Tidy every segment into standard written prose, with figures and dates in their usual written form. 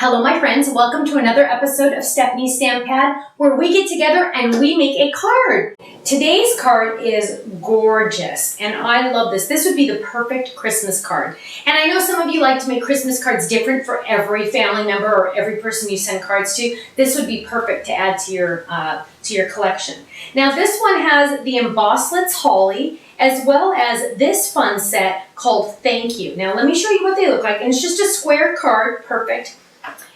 Hello my friends, welcome to another episode of Stephanie's Stamp Pad, where we get together and we make a card. Today's card is gorgeous and I love this. This would be the perfect Christmas card. And I know some of you like to make Christmas cards different for every family member or every person you send cards to. This would be perfect to add to your collection. Now this one has the Embosslets Holly, as well as this fun set called Thank You. Now let me show you what they look like, and it's just a square card, perfect.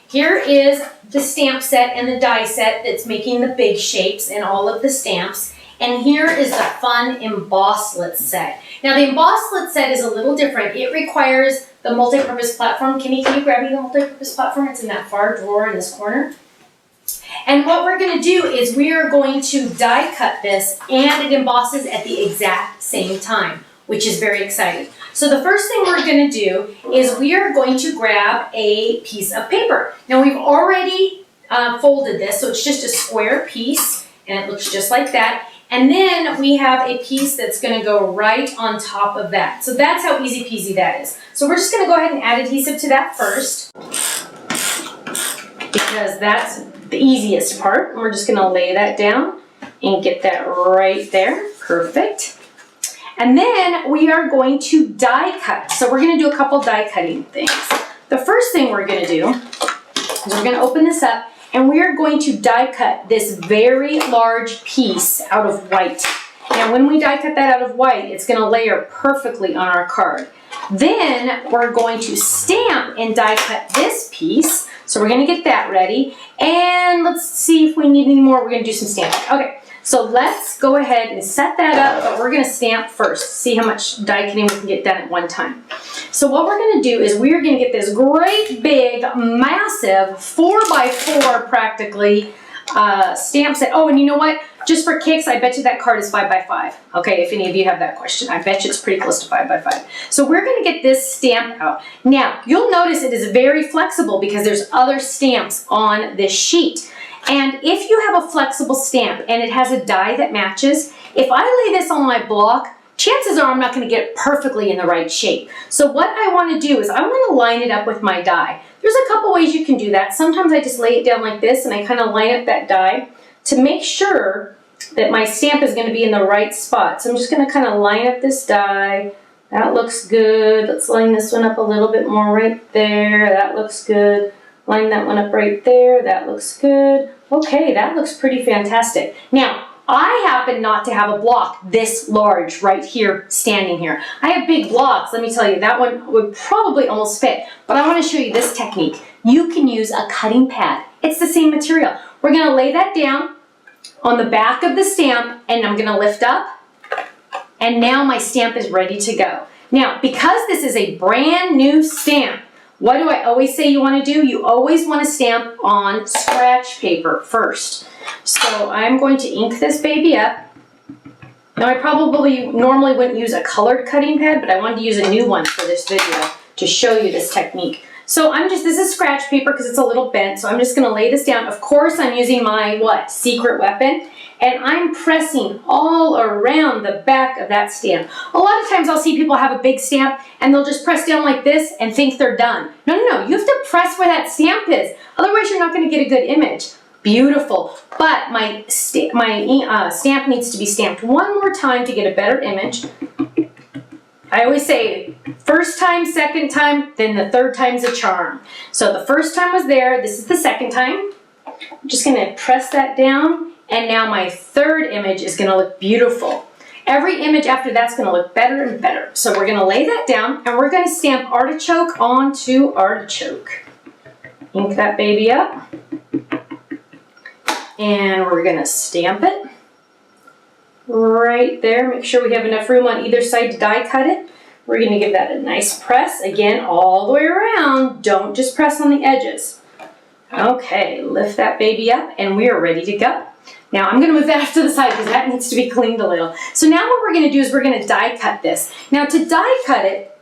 Here is the stamp set and the die set that's making the big shapes and all of the stamps. And here is the fun Embosslets set. Now the Embosslets set is a little different. It requires the multi-purpose platform. Can you grab me the multi-purpose platform? It's in that far drawer in this corner. And what we're going to do is we are going to die cut this, and it embosses at the exact same time, which is very exciting. So the first thing we're going to do is we are going to grab a piece of paper. Now we've already folded this, so it's just a square piece, and it looks just like that. And then we have a piece that's going to go right on top of that. So that's how easy peasy that is. So we're just going to go ahead and add adhesive to that first, because that's the easiest part. And we're just going to lay that down and get that right there. Perfect. And then we are going to die cut. So we're going to do a couple die cutting things. The first thing we're going to do is we're going to open this up, and we are going to die cut this very large piece out of white. Now when we die cut that out of white, it's going to layer perfectly on our card. Then we're going to stamp and die cut this piece. So we're going to get that ready. And let's see if we need any more. We're going to do some stamping. Okay. So let's go ahead and set that up, but we're going to stamp first, see how much die cutting we can get done at one time. So what we're going to do is we're going to get this great big, massive 4x4 practically stamp set. Oh, and you know what? Just for kicks, I bet you that card is 5x5. Okay, if any of you have that question, I bet you it's pretty close to 5x5. So we're going to get this stamp out. Now, you'll notice it is very flexible because there's other stamps on this sheet. And if you have a flexible stamp and it has a die that matches, if I lay this on my block, chances are I'm not going to get it perfectly in the right shape. So what I want to do is I want to line it up with my die. There's a couple ways you can do that. Sometimes I just lay it down like this and I kind of line up that die to make sure that my stamp is going to be in the right spot. So I'm just going to kind of line up this die. That looks good. Let's line this one up a little bit more right there. That looks good. Line that one up right there. That looks good. Okay, that looks pretty fantastic. Now, I happen not to have a block this large right here, standing here. I have big blocks, let me tell you, that one would probably almost fit. But I want to show you this technique. You can use a cutting pad. It's the same material. We're going to lay that down on the back of the stamp, and I'm going to lift up. And now my stamp is ready to go. Now, because this is a brand new stamp, what do I always say you want to do? You always want to stamp on scratch paper first. So I'm going to ink this baby up. Now I probably normally wouldn't use a colored cutting pad, but I wanted to use a new one for this video to show you this technique. So this is scratch paper because it's a little bent, so I'm just going to lay this down. Of course I'm using my, secret weapon. And I'm pressing all around the back of that stamp. A lot of times I'll see people have a big stamp and they'll just press down like this and think they're done. No, no, no. You have to press where that stamp is. Otherwise you're not going to get a good image. Beautiful. But my stamp needs to be stamped one more time to get a better image. I always say first time, second time, then the third time's a charm. So the first time was there. This is the second time. I'm just going to press that down. And now my third image is going to look beautiful. Every image after that's going to look better and better. So we're going to lay that down and we're going to stamp artichoke onto artichoke. Ink that baby up. And we're going to stamp it right there. Make sure we have enough room on either side to die cut it. We're going to give that a nice press. Again, all the way around. Don't just press on the edges. Okay, lift that baby up and we are ready to go. Now I'm going to move that off to the side because that needs to be cleaned a little. So now what we're going to do is we're going to die cut this. Now to die cut it,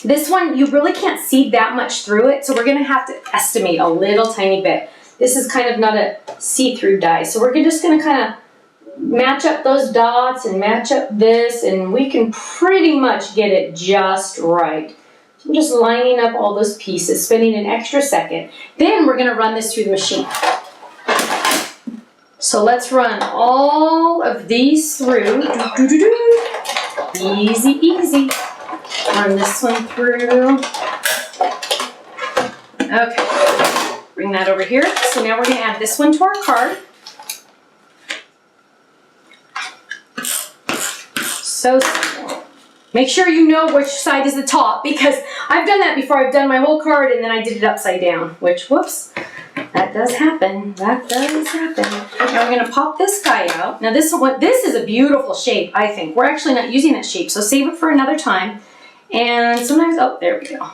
this one you really can't see that much through it, so we're going to have to estimate a little tiny bit. This is kind of not a see-through die, so we're just going to kind of match up those dots and match up this, and we can pretty much get it just right. I'm just lining up all those pieces, spending an extra second. Then we're gonna run this through the machine. So let's run all of these through. Easy, easy. Run this one through. Okay, bring that over here. So now we're gonna add this one to our card. So simple. Make sure you know which side is the top, because I've done that before. I've done my whole card and then I did it upside down, which, whoops, that does happen. That does happen. Now we're gonna pop this guy out. Now this is a beautiful shape, I think. We're actually not using that shape, so save it for another time. And sometimes, oh, there we go.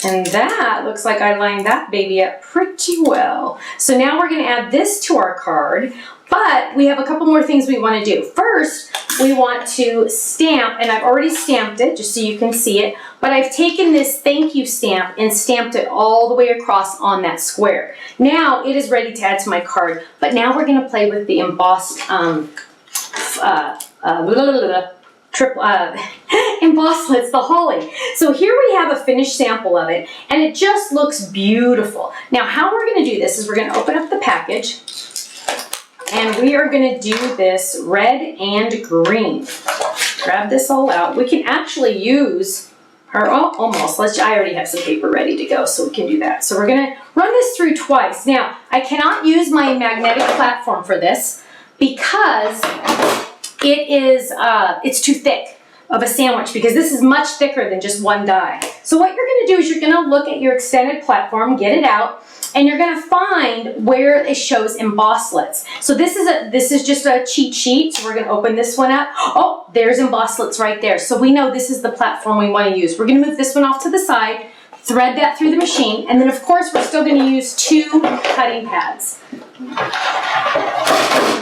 And that looks like I lined that baby up pretty well. So now we're gonna add this to our card, but we have a couple more things we wanna do. First, we want to stamp, and I've already stamped it just so you can see it, but I've taken this thank you stamp and stamped it all the way across on that square. Now it is ready to add to my card, but now we're gonna play with the embossed, embosslets, the holly. So here we have a finished sample of it, and it just looks beautiful. Now how we're gonna do this is we're gonna open up the package, and we are gonna do this red and green. Grab this all out. We can actually use our, almost, I already have some paper ready to go, so we can do that. So we're gonna run this through twice. Now, I cannot use my magnetic platform for this because it's too thick of a sandwich, because this is much thicker than just one die. So what you're gonna do is you're gonna look at your extended platform, get it out, and you're gonna find where it shows embosslets. So this is just a cheat sheet, so we're gonna open this one up. Oh, there's embosslets right there. So we know this is the platform we wanna use. We're gonna move this one off to the side, thread that through the machine, and then of course we're still gonna use 2 cutting pads.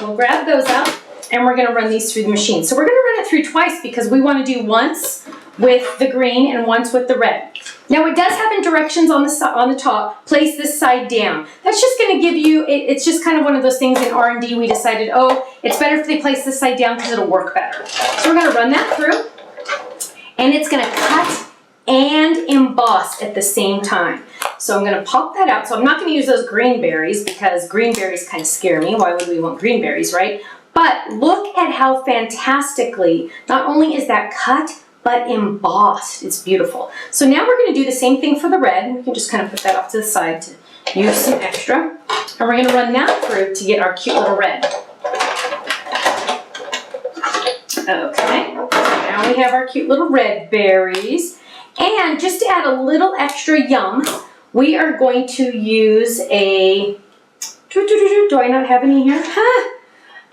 We'll grab those out, and we're gonna run these through the machine. So we're gonna run it through twice because we wanna do once with the green and once with the red. Now it does have directions on the top. Place this side down. That's just going to give you, it's just kind of one of those things in R&D we decided, oh, it's better if they place this side down because it'll work better. So we're going to run that through, and it's going to cut and emboss at the same time. So I'm going to pop that out. So I'm not going to use those green berries because green berries kind of scare me. Why would we want green berries, right? But look at how fantastically, not only is that cut, but embossed. It's beautiful. So now we're going to do the same thing for the red. We can just kind of put that off to the side to use some extra. And we're going to run that through to get our cute little red. Okay, now we have our cute little red berries. And just to add a little extra yum, we are going to use a, do I not have any here?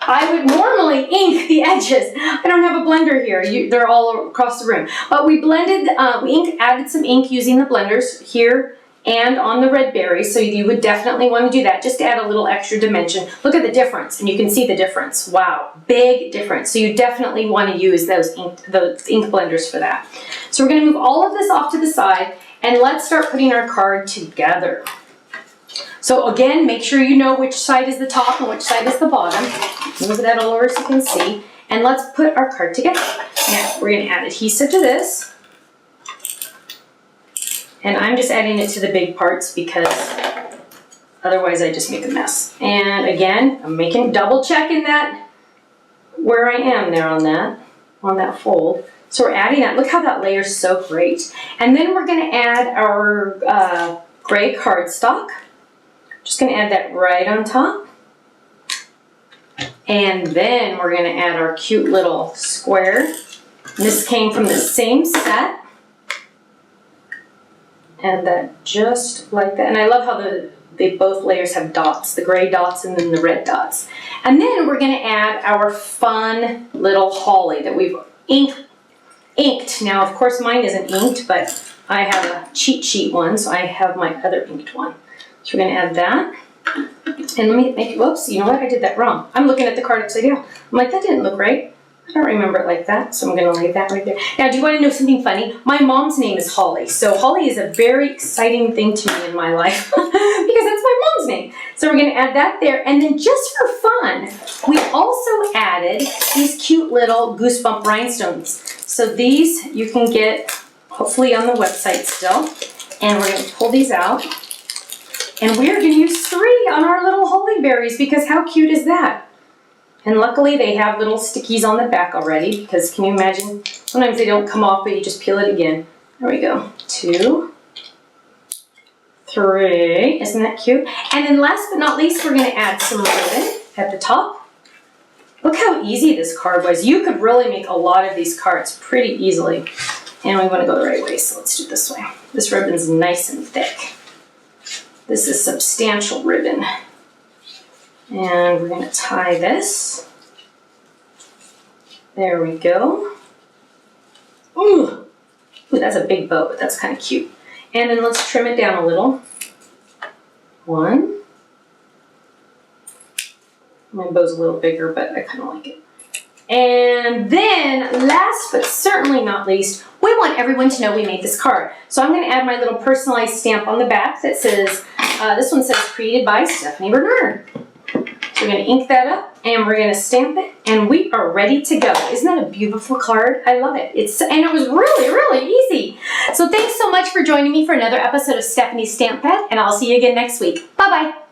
I would normally ink the edges. I don't have a blender here. They're all across the room. But we blended, added some ink using the blenders here and on the red berries. So you would definitely want to do that just to add a little extra dimension. Look at the difference, and you can see the difference. Wow, big difference. So you definitely want to use those ink blenders for that. So we're going to move all of this off to the side, and let's start putting our card together. So again, make sure you know which side is the top and which side is the bottom. Move that all over so you can see. And let's put our card together. Now, we're going to add adhesive to this. And I'm just adding it to the big parts because otherwise I just make a mess. And again, I'm double checking that where I am there on that fold. So we're adding that. Look how that layers so great. And then we're going to add our gray cardstock. Just going to add that right on top. And then we're going to add our cute little square. This came from the same set. And that just like that. And I love how both layers have dots, the gray dots and then the red dots. And then we're going to add our fun little holly that we've inked. Now, of course, mine isn't inked, but I have a cheat sheet one, so I have my other inked one. So we're going to add that. And let me make it, whoops, you know what? I did that wrong. I'm looking at the card upside down. I'm like, that didn't look right. I don't remember it like that, so I'm going to lay that right there. Now, do you want to know something funny? My mom's name is Holly, so Holly is a very exciting thing to me in my life because that's my mom's name. So we're going to add that there, and then just for fun, we also added these cute little goosebump rhinestones. So these you can get hopefully on the website still. And we're going to pull these out. And we're going to use 3 on our little holy berries because how cute is that? And luckily they have little stickies on the back already because can you imagine? Sometimes they don't come off but you just peel it again. There we go. 2, 3. Isn't that cute? And then last but not least, we're going to add some ribbon at the top. Look how easy this card was. You could really make a lot of these cards pretty easily. And we want to go the right way, so let's do it this way. This ribbon's nice and thick. This is substantial ribbon. And we're going to tie this. There we go. Ooh, that's a big bow, but that's kind of cute. And then let's trim it down a little. 1. My bow's a little bigger, but I kind of like it. And then, last but certainly not least, we want everyone to know we made this card. So I'm going to add my little personalized stamp on the back that says, this one says created by Stephanie Barnard. So we're going to ink that up and we're going to stamp it and we are ready to go. Isn't that a beautiful card? I love it. And it was really, really easy. So thanks so much for joining me for another episode of Stephanie's Stamp Pad, and I'll see you again next week. Bye-bye.